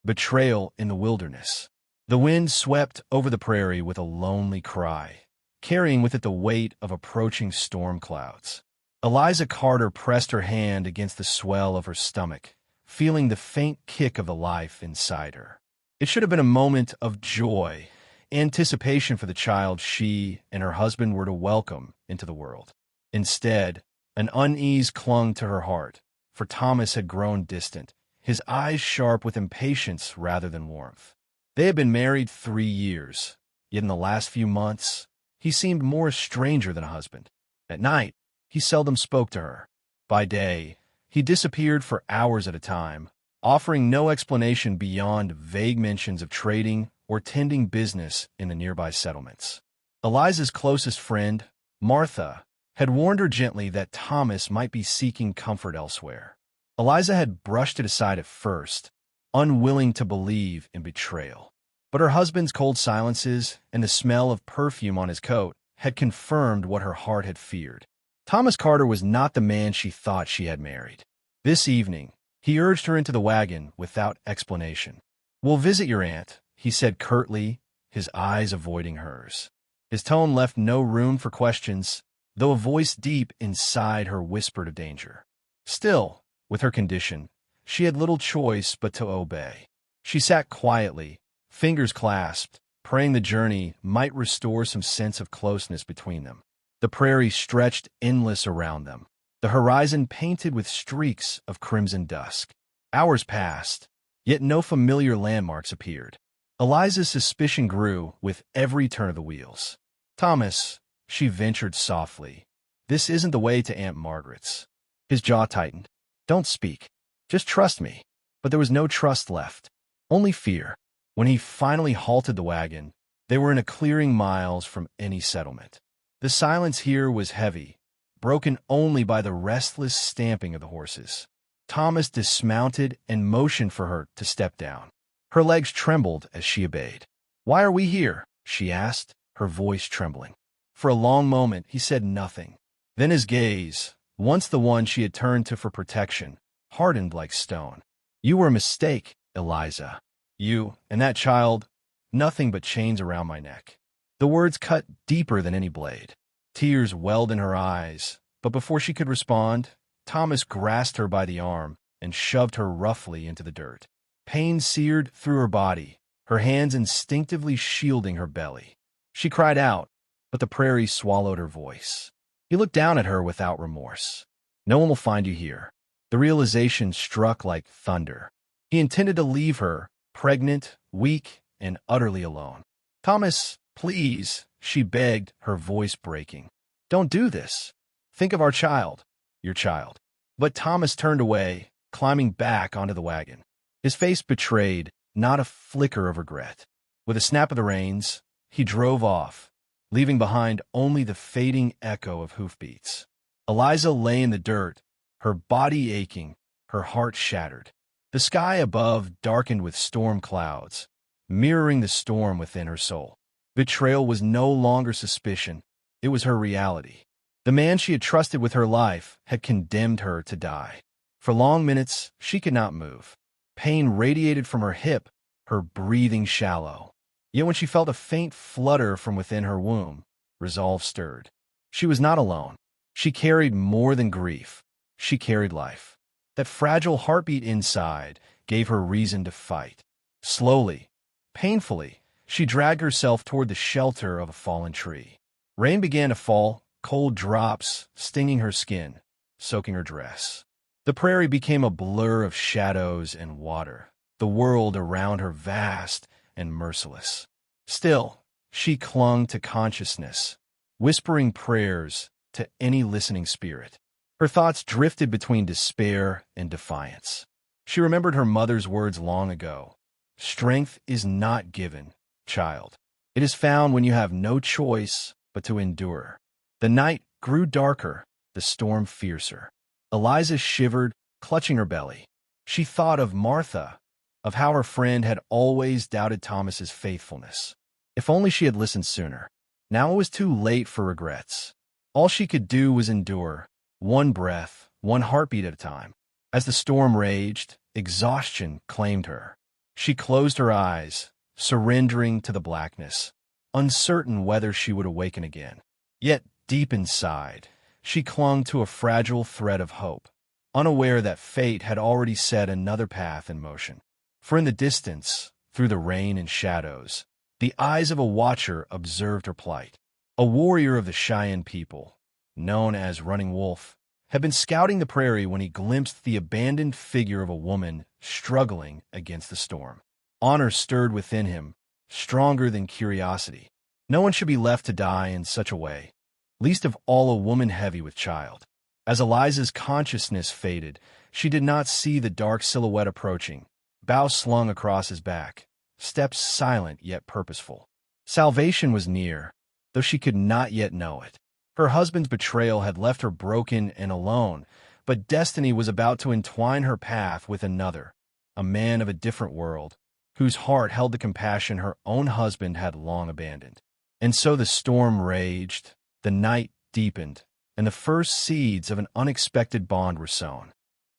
Betrayal in the wilderness. The wind swept over the prairie with a lonely cry, carrying with it the weight of approaching storm clouds. Eliza Carter pressed her hand against the swell of her stomach, feeling the faint kick of the life inside her. It should have been a moment of joy, anticipation for the child she and her husband were to welcome into the world. Instead, an unease clung to her heart, for Thomas had grown distant, his eyes sharp with impatience rather than warmth. They had been married 3 years, yet in the last few months, he seemed more a stranger than a husband. At night, he seldom spoke to her. By day, he disappeared for hours at a time, offering no explanation beyond vague mentions of trading or tending business in the nearby settlements. Eliza's closest friend, Martha, had warned her gently that Thomas might be seeking comfort elsewhere. Eliza had brushed it aside at first, unwilling to believe in betrayal. But her husband's cold silences and the smell of perfume on his coat had confirmed what her heart had feared. Thomas Carter was not the man she thought she had married. This evening, he urged her into the wagon without explanation. "We'll visit your aunt," he said curtly, his eyes avoiding hers. His tone left no room for questions, though a voice deep inside her whispered of danger. Still, with her condition, she had little choice but to obey. She sat quietly, fingers clasped, praying the journey might restore some sense of closeness between them. The prairie stretched endless around them, the horizon painted with streaks of crimson dusk. Hours passed, yet no familiar landmarks appeared. Eliza's suspicion grew with every turn of the wheels. "Thomas," she ventured softly, "this isn't the way to Aunt Margaret's." His jaw tightened. "Don't speak. Just trust me." But there was no trust left, only fear. When he finally halted the wagon, they were in a clearing miles from any settlement. The silence here was heavy, broken only by the restless stamping of the horses. Thomas dismounted and motioned for her to step down. Her legs trembled as she obeyed. "Why are we here?" she asked, her voice trembling. For a long moment he said nothing. Then his gaze, once the one she had turned to for protection, hardened like stone. "You were a mistake, Eliza. You and that child, nothing but chains around my neck." The words cut deeper than any blade. Tears welled in her eyes, but before she could respond, Thomas grasped her by the arm and shoved her roughly into the dirt. Pain seared through her body, her hands instinctively shielding her belly. She cried out, but the prairie swallowed her voice. He looked down at her without remorse. "No one will find you here." The realization struck like thunder. He intended to leave her, pregnant, weak, and utterly alone. "Thomas, please," she begged, her voice breaking. "Don't do this. Think of our child, your child." But Thomas turned away, climbing back onto the wagon. His face betrayed not a flicker of regret. With a snap of the reins, he drove off, leaving behind only the fading echo of hoofbeats. Eliza lay in the dirt, her body aching, her heart shattered. The sky above darkened with storm clouds, mirroring the storm within her soul. Betrayal was no longer suspicion, it was her reality. The man she had trusted with her life had condemned her to die. For long minutes, she could not move. Pain radiated from her hip, her breathing shallow. Yet when she felt a faint flutter from within her womb, resolve stirred. She was not alone. She carried more than grief. She carried life. That fragile heartbeat inside gave her reason to fight. Slowly, painfully, she dragged herself toward the shelter of a fallen tree. Rain began to fall, cold drops stinging her skin, soaking her dress. The prairie became a blur of shadows and water, the world around her vast and merciless. Still, she clung to consciousness, whispering prayers to any listening spirit. Her thoughts drifted between despair and defiance. She remembered her mother's words long ago. "Strength is not given, child. It is found when you have no choice but to endure." The night grew darker, the storm fiercer. Eliza shivered, clutching her belly. She thought of Martha, of how her friend had always doubted Thomas's faithfulness. If only she had listened sooner. Now it was too late for regrets. All she could do was endure, one breath, one heartbeat at a time. As the storm raged, exhaustion claimed her. She closed her eyes, surrendering to the blackness, uncertain whether she would awaken again. Yet, deep inside, she clung to a fragile thread of hope, unaware that fate had already set another path in motion. For in the distance, through the rain and shadows, the eyes of a watcher observed her plight. A warrior of the Cheyenne people, known as Running Wolf, had been scouting the prairie when he glimpsed the abandoned figure of a woman struggling against the storm. Honor stirred within him, stronger than curiosity. No one should be left to die in such a way, least of all a woman heavy with child. As Eliza's consciousness faded, she did not see the dark silhouette approaching, bow slung across his back, steps silent yet purposeful. Salvation was near, though she could not yet know it. Her husband's betrayal had left her broken and alone, but destiny was about to entwine her path with another, a man of a different world, whose heart held the compassion her own husband had long abandoned. And so the storm raged, the night deepened, and the first seeds of an unexpected bond were sown.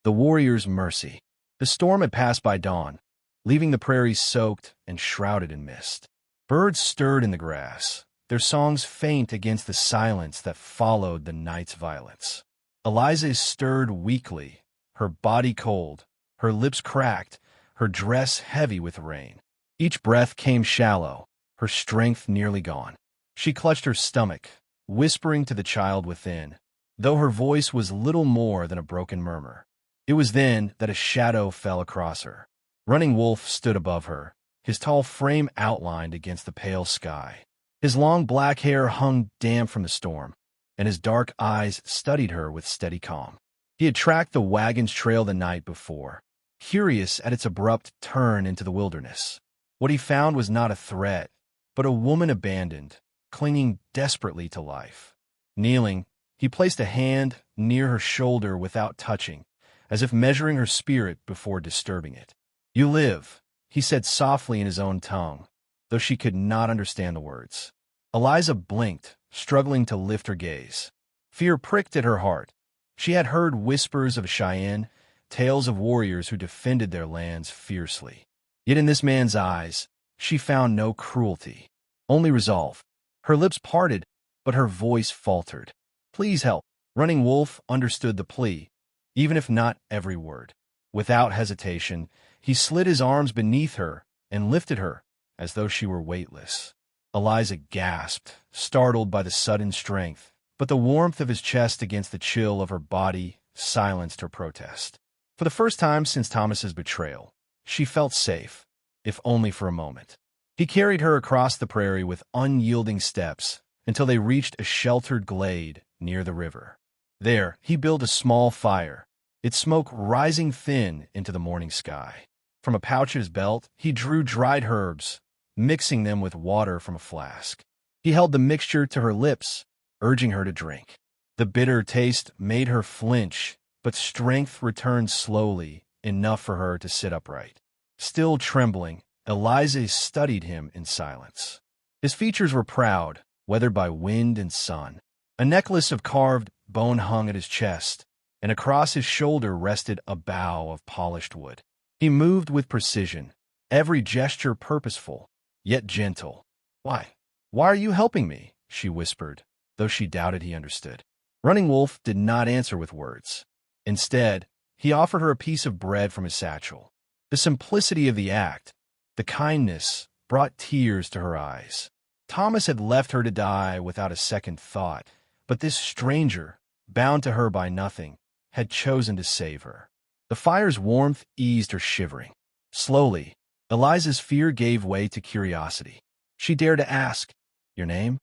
The warrior's mercy. The storm had passed by dawn, leaving the prairies soaked and shrouded in mist. Birds stirred in the grass, their songs faint against the silence that followed the night's violence. Eliza stirred weakly, her body cold, her lips cracked, her dress heavy with rain. Each breath came shallow, her strength nearly gone. She clutched her stomach, whispering to the child within, though her voice was little more than a broken murmur. It was then that a shadow fell across her. Running Wolf stood above her, his tall frame outlined against the pale sky. His long black hair hung damp from the storm, and his dark eyes studied her with steady calm. He had tracked the wagon's trail the night before, curious at its abrupt turn into the wilderness. What he found was not a threat, but a woman abandoned, clinging desperately to life. Kneeling, he placed a hand near her shoulder without touching, as if measuring her spirit before disturbing it. "You live," he said softly in his own tongue, though she could not understand the words. Eliza blinked, struggling to lift her gaze. Fear pricked at her heart. She had heard whispers of Cheyenne, tales of warriors who defended their lands fiercely. Yet in this man's eyes, she found no cruelty, only resolve. Her lips parted, but her voice faltered. "Please help." Running Wolf understood the plea, even if not every word. Without hesitation, he slid his arms beneath her and lifted her, as though she were weightless. Eliza gasped, startled by the sudden strength, but the warmth of his chest against the chill of her body silenced her protest. For the first time since Thomas's betrayal, she felt safe, if only for a moment. He carried her across the prairie with unyielding steps until they reached a sheltered glade near the river. There, he built a small fire, its smoke rising thin into the morning sky. From a pouch at his belt, he drew dried herbs, mixing them with water from a flask. He held the mixture to her lips, urging her to drink. The bitter taste made her flinch, but strength returned slowly, enough for her to sit upright. Still trembling, Eliza studied him in silence. His features were proud, weathered by wind and sun. A necklace of carved bone hung at his chest, and across his shoulder rested a bough of polished wood. He moved with precision, every gesture purposeful, yet gentle. Why are you helping me?" she whispered, though she doubted he understood. Running Wolf did not answer with words. Instead, he offered her a piece of bread from his satchel. The simplicity of the act, the kindness, brought tears to her eyes. Thomas had left her to die without a second thought, but this stranger, bound to her by nothing, had chosen to save her. The fire's warmth eased her shivering. Slowly, Eliza's fear gave way to curiosity. She dared to ask, "Your name?"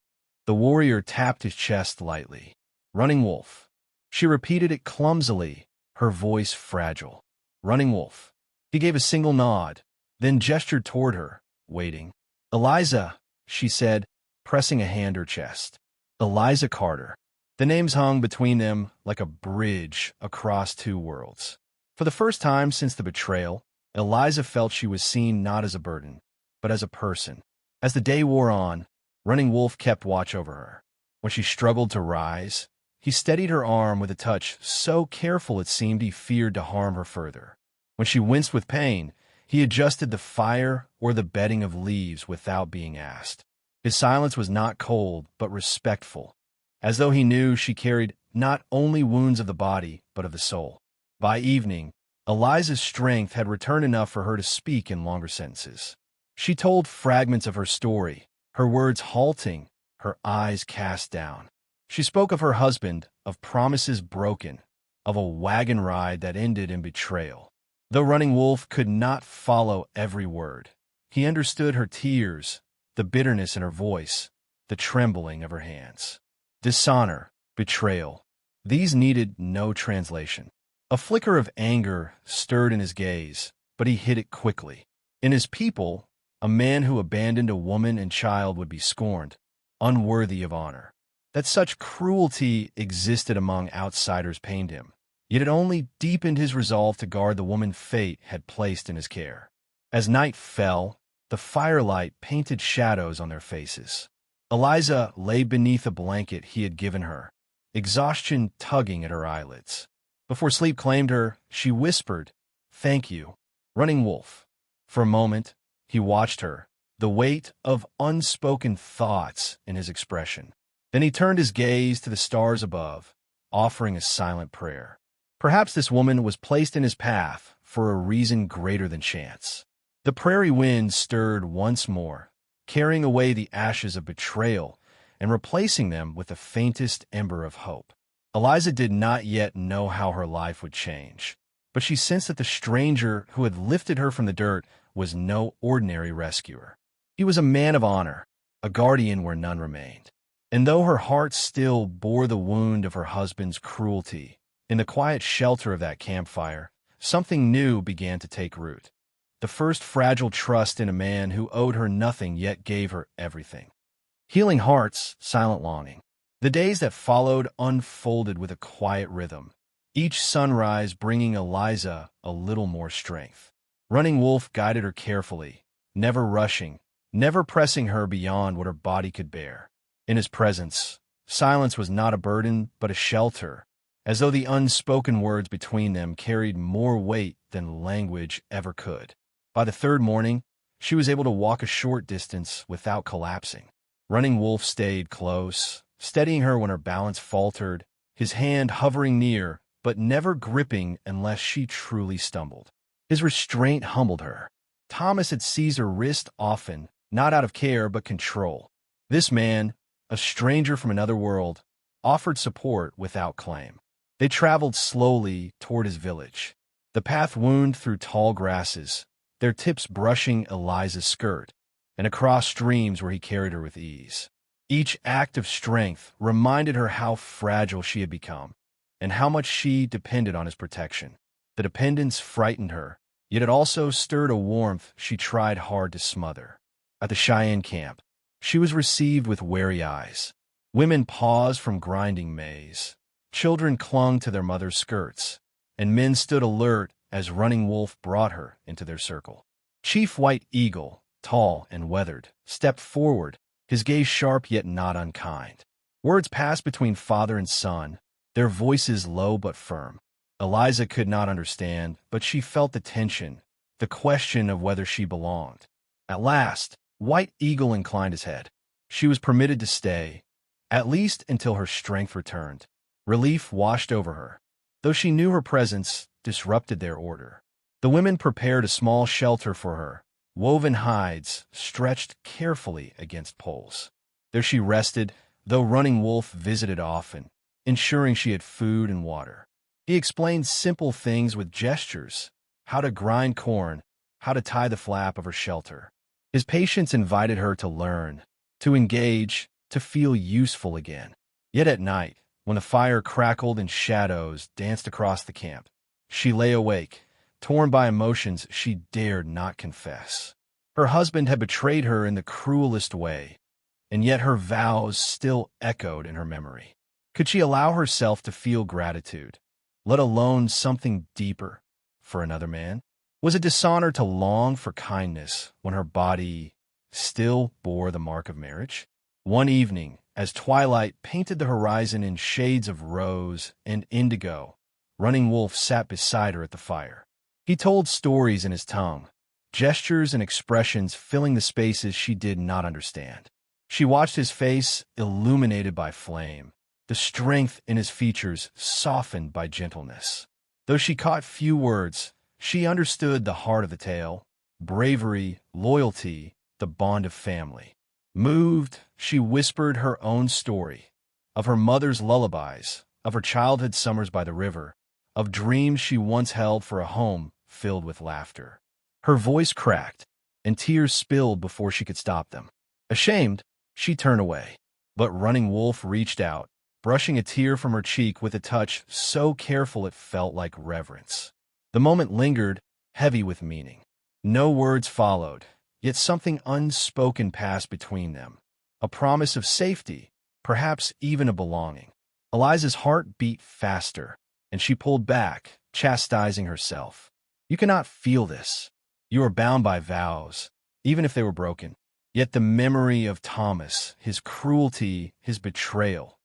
The warrior tapped his chest lightly. "Running Wolf." She repeated it clumsily, her voice fragile. "Running Wolf." He gave a single nod, then gestured toward her, waiting. "Eliza," she said, pressing a hand to her chest. "Eliza Carter." The names hung between them like a bridge across two worlds. For the first time since the betrayal, Eliza felt she was seen not as a burden, but as a person. As the day wore on, Running Wolf kept watch over her. When she struggled to rise, he steadied her arm with a touch so careful it seemed he feared to harm her further. When she winced with pain, He adjusted the fire or the bedding of leaves without being asked. His silence was not cold, but respectful, as though he knew she carried not only wounds of the body, but of the soul. By evening, Eliza's strength had returned enough for her to speak in longer sentences. She told fragments of her story, her words halting, her eyes cast down. She spoke of her husband, of promises broken, of a wagon ride that ended in betrayal. Though Running Wolf could not follow every word, he understood her tears, the bitterness in her voice, the trembling of her hands. Dishonor, betrayal, these needed no translation. A flicker of anger stirred in his gaze, but he hid it quickly. In his people, a man who abandoned a woman and child would be scorned, unworthy of honor. That such cruelty existed among outsiders pained him, yet it only deepened his resolve to guard the woman fate had placed in his care. As night fell, the firelight painted shadows on their faces. Eliza lay beneath a blanket he had given her, exhaustion tugging at her eyelids. Before sleep claimed her, she whispered, "Thank you, Running Wolf." For a moment, he watched her, the weight of unspoken thoughts in his expression. Then he turned his gaze to the stars above, offering a silent prayer. Perhaps this woman was placed in his path for a reason greater than chance. The prairie wind stirred once more, carrying away the ashes of betrayal and replacing them with the faintest ember of hope. Eliza did not yet know how her life would change, but she sensed that the stranger who had lifted her from the dirt was no ordinary rescuer. He was a man of honor, a guardian where none remained. And though her heart still bore the wound of her husband's cruelty, in the quiet shelter of that campfire, something new began to take root. The first fragile trust in a man who owed her nothing yet gave her everything. Healing hearts, silent longing. The days that followed unfolded with a quiet rhythm, each sunrise bringing Eliza a little more strength. Running Wolf guided her carefully, never rushing, never pressing her beyond what her body could bear. In his presence, silence was not a burden, but a shelter, as though the unspoken words between them carried more weight than language ever could. By the third morning, she was able to walk a short distance without collapsing. Running Wolf stayed close, steadying her when her balance faltered, his hand hovering near, but never gripping unless she truly stumbled. His restraint humbled her. Thomas had seized her wrist often, not out of care but control. This man, a stranger from another world, offered support without claim. They traveled slowly toward his village. The path wound through tall grasses, their tips brushing Eliza's skirt, and across streams where he carried her with ease. Each act of strength reminded her how fragile she had become, and how much she depended on his protection. The dependence frightened her, yet it also stirred a warmth she tried hard to smother. At the Cheyenne camp, she was received with wary eyes. Women paused from grinding maize. Children clung to their mother's skirts, and men stood alert as Running Wolf brought her into their circle. Chief White Eagle, tall and weathered, stepped forward, his gaze sharp yet not unkind. Words passed between father and son, their voices low but firm. Eliza could not understand, but she felt the tension, the question of whether she belonged. At last, White Eagle inclined his head. She was permitted to stay, at least until her strength returned. Relief washed over her, though she knew her presence disrupted their order. The women prepared a small shelter for her, woven hides stretched carefully against poles. There she rested, though Running Wolf visited often, ensuring she had food and water. He explained simple things with gestures, how to grind corn, how to tie the flap of her shelter. His patience invited her to learn, to engage, to feel useful again. Yet at night, when the fire crackled and shadows danced across the camp, she lay awake, torn by emotions she dared not confess. Her husband had betrayed her in the cruelest way, and yet her vows still echoed in her memory. Could she allow herself to feel gratitude, let alone something deeper, for another man? Was it dishonor to long for kindness when her body still bore the mark of marriage? One evening, as twilight painted the horizon in shades of rose and indigo, Running Wolf sat beside her at the fire. He told stories in his tongue, gestures and expressions filling the spaces she did not understand. She watched his face illuminated by flame, the strength in his features softened by gentleness. Though she caught few words, she understood the heart of the tale: bravery, loyalty, the bond of family. Moved, she whispered her own story, of her mother's lullabies, of her childhood summers by the river, of dreams she once held for a home filled with laughter. Her voice cracked, and tears spilled before she could stop them. Ashamed, she turned away, but Running Wolf reached out, brushing a tear from her cheek with a touch so careful it felt like reverence. The moment lingered, heavy with meaning. No words followed, yet something unspoken passed between them. A promise of safety, perhaps even a belonging. Eliza's heart beat faster, and she pulled back, chastising herself. You cannot feel this. You are bound by vows, even if they were broken. Yet the memory of Thomas, his cruelty, his betrayal,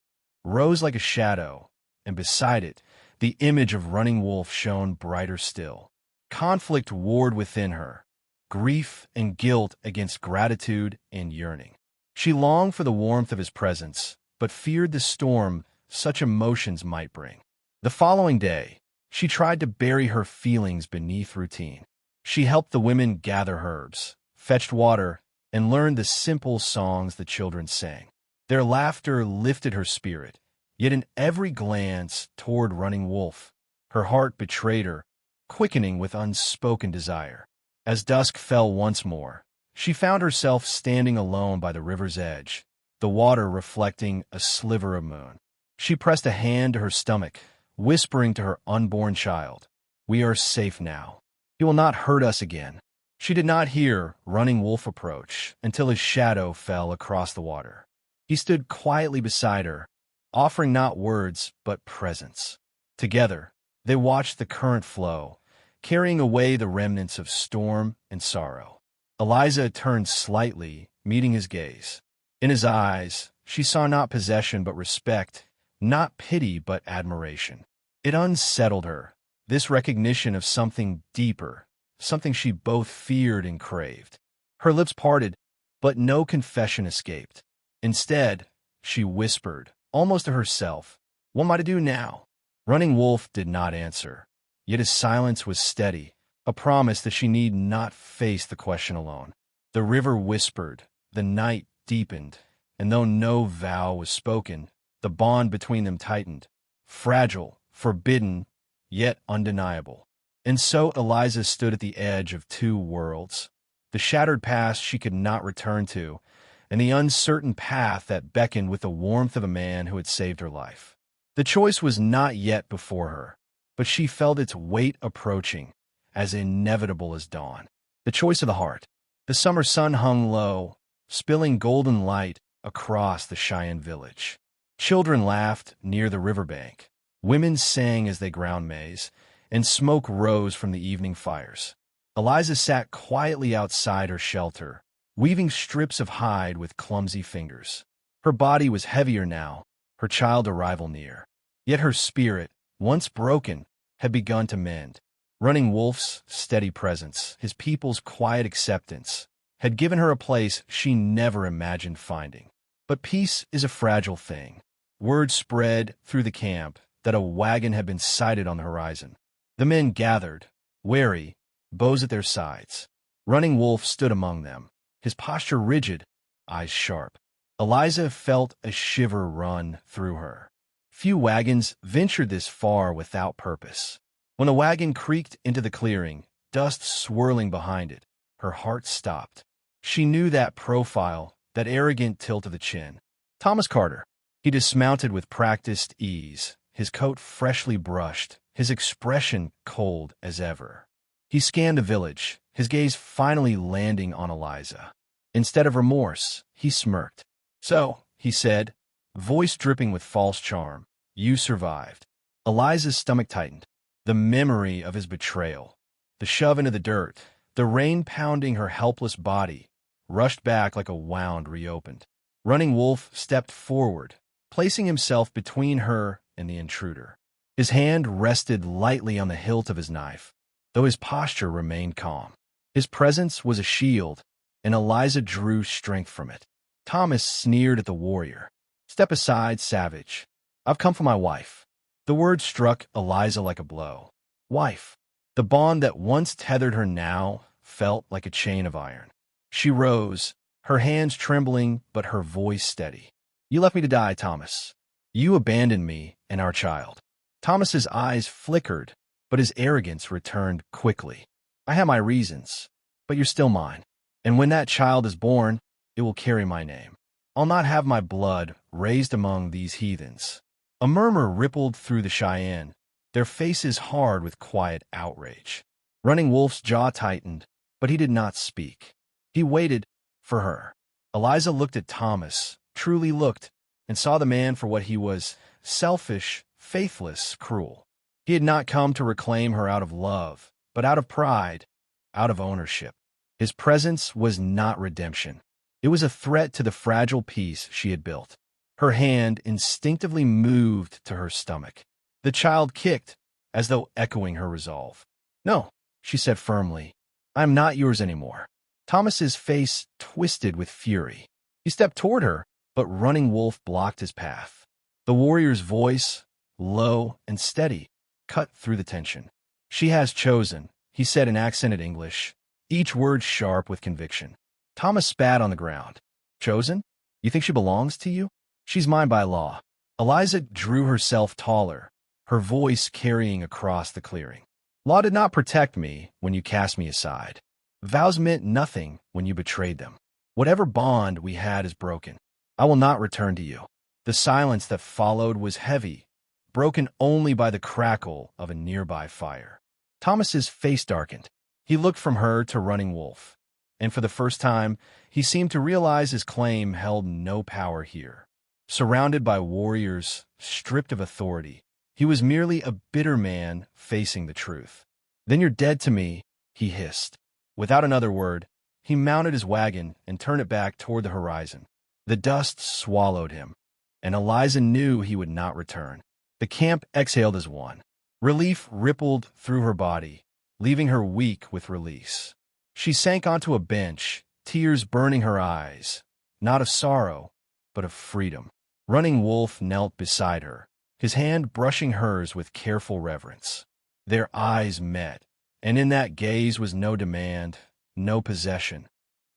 rose like a shadow, and beside it, the image of Running Wolf shone brighter still. Conflict warred within her, grief and guilt against gratitude and yearning. She longed for the warmth of his presence, but feared the storm such emotions might bring. The following day, she tried to bury her feelings beneath routine. She helped the women gather herbs, fetched water, and learned the simple songs the children sang. Their laughter lifted her spirit, yet in every glance toward Running Wolf, her heart betrayed her, quickening with unspoken desire. As dusk fell once more, she found herself standing alone by the river's edge, the water reflecting a sliver of moon. She pressed a hand to her stomach, whispering to her unborn child, "We are safe now. He will not hurt us again." She did not hear Running Wolf approach until his shadow fell across the water. He stood quietly beside her, offering not words but presence. Together, they watched the current flow, carrying away the remnants of storm and sorrow. Eliza turned slightly, meeting his gaze. In his eyes, she saw not possession but respect, not pity but admiration. It unsettled her, this recognition of something deeper, something she both feared and craved. Her lips parted, but no confession escaped. Instead, she whispered, almost to herself, "What am I to do now?" Running Wolf did not answer, yet his silence was steady, a promise that she need not face the question alone. The river whispered, the night deepened, and though no vow was spoken, the bond between them tightened, fragile, forbidden, yet undeniable. And so Eliza stood at the edge of two worlds, the shattered past she could not return to, and the uncertain path that beckoned with the warmth of a man who had saved her life. The choice was not yet before her, but she felt its weight approaching, as inevitable as dawn. The choice of the heart. The summer sun hung low, spilling golden light across the Cheyenne village. Children laughed near the riverbank. Women sang as they ground maize, and smoke rose from the evening fires. Eliza sat quietly outside her shelter, weaving strips of hide with clumsy fingers. Her body was heavier now, her child arrival near. Yet her spirit, once broken, had begun to mend. Running Wolf's steady presence, his people's quiet acceptance, had given her a place she never imagined finding. But peace is a fragile thing. Word spread through the camp that a wagon had been sighted on the horizon. The men gathered, wary, bows at their sides. Running Wolf stood among them, his posture rigid, eyes sharp. Eliza felt a shiver run through her. Few wagons ventured this far without purpose. When the wagon creaked into the clearing, dust swirling behind it, her heart stopped. She knew that profile, that arrogant tilt of the chin. Thomas Carter. He dismounted with practiced ease, his coat freshly brushed, his expression cold as ever. He scanned the village, his gaze finally landing on Eliza. Instead of remorse, he smirked. "So," he said, voice dripping with false charm, "you survived." Eliza's stomach tightened. The memory of his betrayal, the shove into the dirt, the rain pounding her helpless body, rushed back like a wound reopened. Running Wolf stepped forward, placing himself between her and the intruder. His hand rested lightly on the hilt of his knife, though his posture remained calm. His presence was a shield, and Eliza drew strength from it. Thomas sneered at the warrior. "Step aside, savage. I've come for my wife." The word struck Eliza like a blow. Wife. The bond that once tethered her now felt like a chain of iron. She rose, her hands trembling but her voice steady. "You left me to die, Thomas. You abandoned me and our child." Thomas's eyes flickered, but his arrogance returned quickly. "I have my reasons, but you're still mine. And when that child is born, it will carry my name. I'll not have my blood raised among these heathens." A murmur rippled through the Cheyenne, their faces hard with quiet outrage. Running Wolf's jaw tightened, but he did not speak. He waited for her. Eliza looked at Thomas, truly looked, and saw the man for what he was: selfish, faithless, cruel. He had not come to reclaim her out of love, but out of pride, out of ownership. His presence was not redemption. It was a threat to the fragile peace she had built. Her hand instinctively moved to her stomach. The child kicked, as though echoing her resolve. "No," she said firmly, "I am not yours anymore." Thomas's face twisted with fury. He stepped toward her, but Running Wolf blocked his path. The warrior's voice, low and steady, cut through the tension. "She has chosen," he said in accented English, each word sharp with conviction. Thomas spat on the ground. "Chosen? You think she belongs to you? She's mine by law." Eliza drew herself taller, her voice carrying across the clearing. "Law did not protect me when you cast me aside. Vows meant nothing when you betrayed them. Whatever bond we had is broken. I will not return to you." The silence that followed was heavy, broken only by the crackle of a nearby fire. Thomas's face darkened. He looked from her to Running Wolf, and for the first time, he seemed to realize his claim held no power here. Surrounded by warriors, stripped of authority, he was merely a bitter man facing the truth. "Then you're dead to me," he hissed. Without another word, he mounted his wagon and turned it back toward the horizon. The dust swallowed him, and Eliza knew he would not return. The camp exhaled as one. Relief rippled through her body, leaving her weak with release. She sank onto a bench, tears burning her eyes, not of sorrow, but of freedom. Running Wolf knelt beside her, his hand brushing hers with careful reverence. Their eyes met, and in that gaze was no demand, no possession,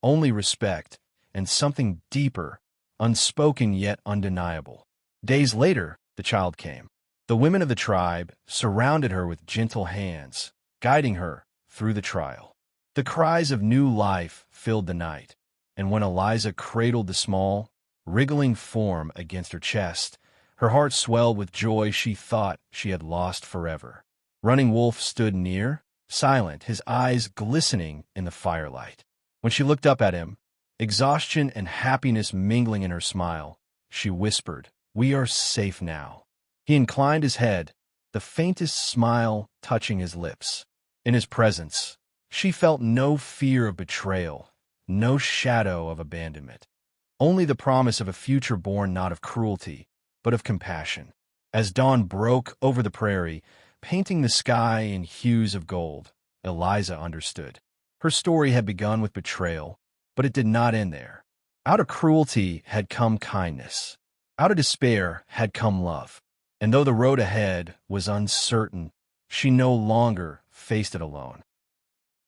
only respect and something deeper, unspoken yet undeniable. Days later, the child came. The women of the tribe surrounded her with gentle hands, guiding her through the trial. The cries of new life filled the night, and when Eliza cradled the small, wriggling form against her chest, her heart swelled with joy she thought she had lost forever. Running Wolf stood near, silent, his eyes glistening in the firelight. When she looked up at him, exhaustion and happiness mingling in her smile, she whispered, "We are safe now." He inclined his head, the faintest smile touching his lips. In his presence, she felt no fear of betrayal, no shadow of abandonment. Only the promise of a future born not of cruelty, but of compassion. As dawn broke over the prairie, painting the sky in hues of gold, Eliza understood. Her story had begun with betrayal, but it did not end there. Out of cruelty had come kindness. Out of despair had come love. And though the road ahead was uncertain, she no longer faced it alone.